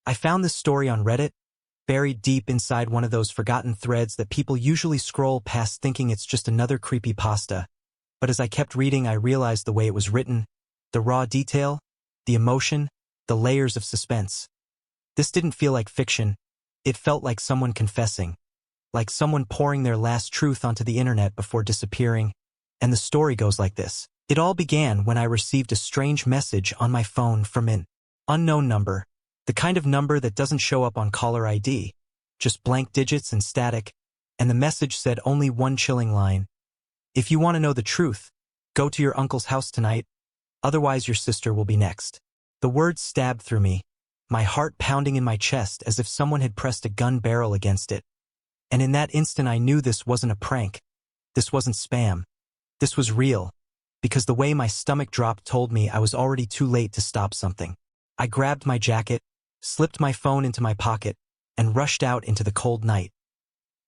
I found this story on Reddit, buried deep inside one of those forgotten threads that people usually scroll past thinking it's just another creepypasta. But as I kept reading, I realized the way it was written, the raw detail, the emotion, the layers of suspense. This didn't feel like fiction. It felt like someone confessing, like someone pouring their last truth onto the internet before disappearing. And the story goes like this. It all began when I received a strange message on my phone from an unknown number, the kind of number that doesn't show up on caller ID, just blank digits and static, and the message said only one chilling line. If you want to know the truth, go to your uncle's house tonight, otherwise your sister will be next. The words stabbed through me, my heart pounding in my chest as if someone had pressed a gun barrel against it. And in that instant I knew this wasn't a prank. This wasn't spam. This was real, because the way my stomach dropped told me I was already too late to stop something. I grabbed my jacket, slipped my phone into my pocket, and rushed out into the cold night.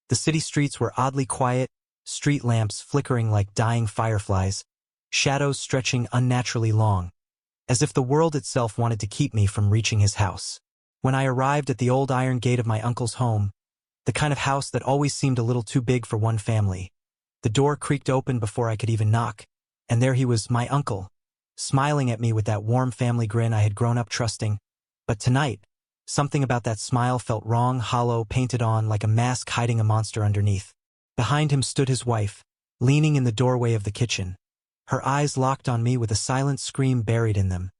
The city streets were oddly quiet, street lamps flickering like dying fireflies, shadows stretching unnaturally long, as if the world itself wanted to keep me from reaching his house. When I arrived at the old iron gate of my uncle's home, the kind of house that always seemed a little too big for one family, the door creaked open before I could even knock, and there he was, my uncle, smiling at me with that warm family grin I had grown up trusting. But tonight, something about that smile felt wrong, hollow, painted on like a mask hiding a monster underneath. Behind him stood his wife, leaning in the doorway of the kitchen, her eyes locked on me with a silent scream buried in them.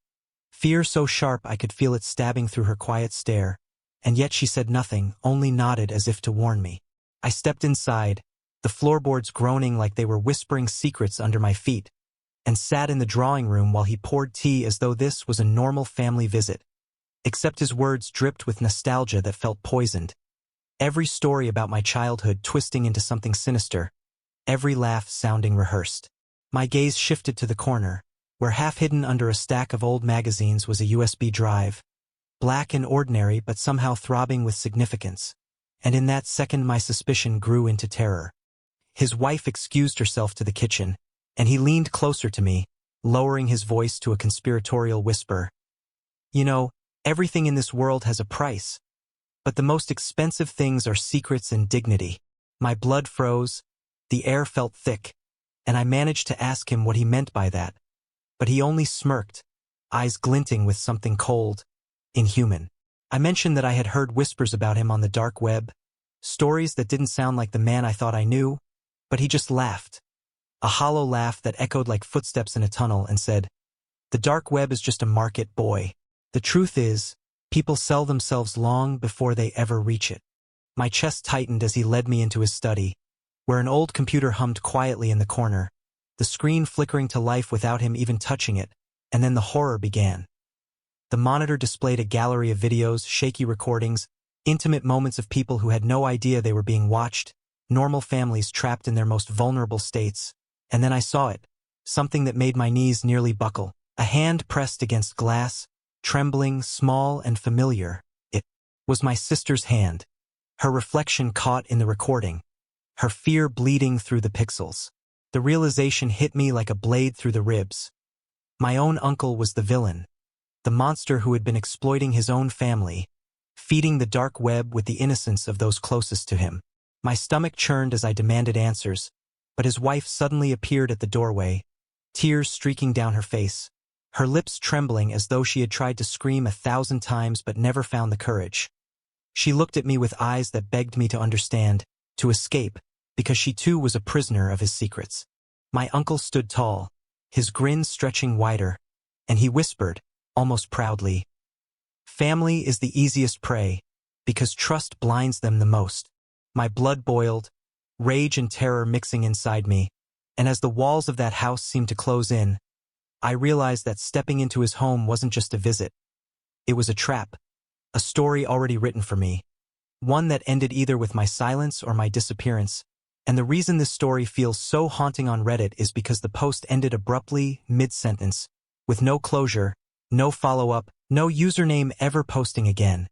Fear so sharp I could feel it stabbing through her quiet stare, and yet she said nothing, only nodded as if to warn me. I stepped inside, the floorboards groaning like they were whispering secrets under my feet, and sat in the drawing room while he poured tea as though this was a normal family visit. Except his words dripped with nostalgia that felt poisoned. Every story about my childhood twisting into something sinister, every laugh sounding rehearsed. My gaze shifted to the corner, where half hidden under a stack of old magazines was a USB drive, black and ordinary but somehow throbbing with significance. And in that second my suspicion grew into terror. His wife excused herself to the kitchen, and he leaned closer to me, lowering his voice to a conspiratorial whisper. You know, everything in this world has a price, but the most expensive things are secrets and dignity. My blood froze, the air felt thick, and I managed to ask him what he meant by that. But he only smirked, eyes glinting with something cold, inhuman. I mentioned that I had heard whispers about him on the dark web, stories that didn't sound like the man I thought I knew, but he just laughed. A hollow laugh that echoed like footsteps in a tunnel, and said, "The dark web is just a market, boy. The truth is, people sell themselves long before they ever reach it." My chest tightened as he led me into his study, where an old computer hummed quietly in the corner, the screen flickering to life without him even touching it, and then the horror began. The monitor displayed a gallery of videos, shaky recordings, intimate moments of people who had no idea they were being watched, normal families trapped in their most vulnerable states. And then I saw it, something that made my knees nearly buckle. A hand pressed against glass, trembling, small, and familiar. It was my sister's hand, her reflection caught in the recording, her fear bleeding through the pixels. The realization hit me like a blade through the ribs. My own uncle was the villain, the monster who had been exploiting his own family, feeding the dark web with the innocence of those closest to him. My stomach churned as I demanded answers, but his wife suddenly appeared at the doorway, tears streaking down her face, her lips trembling as though she had tried to scream 1,000 times but never found the courage. She looked at me with eyes that begged me to understand, to escape, because she too was a prisoner of his secrets. My uncle stood tall, his grin stretching wider, and he whispered, almost proudly, "Family is the easiest prey, because trust blinds them the most." My blood boiled, rage and terror mixing inside me, and as the walls of that house seemed to close in, I realized that stepping into his home wasn't just a visit. It was a trap, a story already written for me, one that ended either with my silence or my disappearance. And the reason this story feels so haunting on Reddit is because the post ended abruptly, mid-sentence, with no closure, no follow-up, no username ever posting again,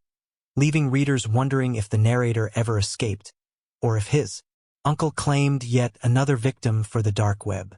leaving readers wondering if the narrator ever escaped, or if his uncle claimed yet another victim for the dark web.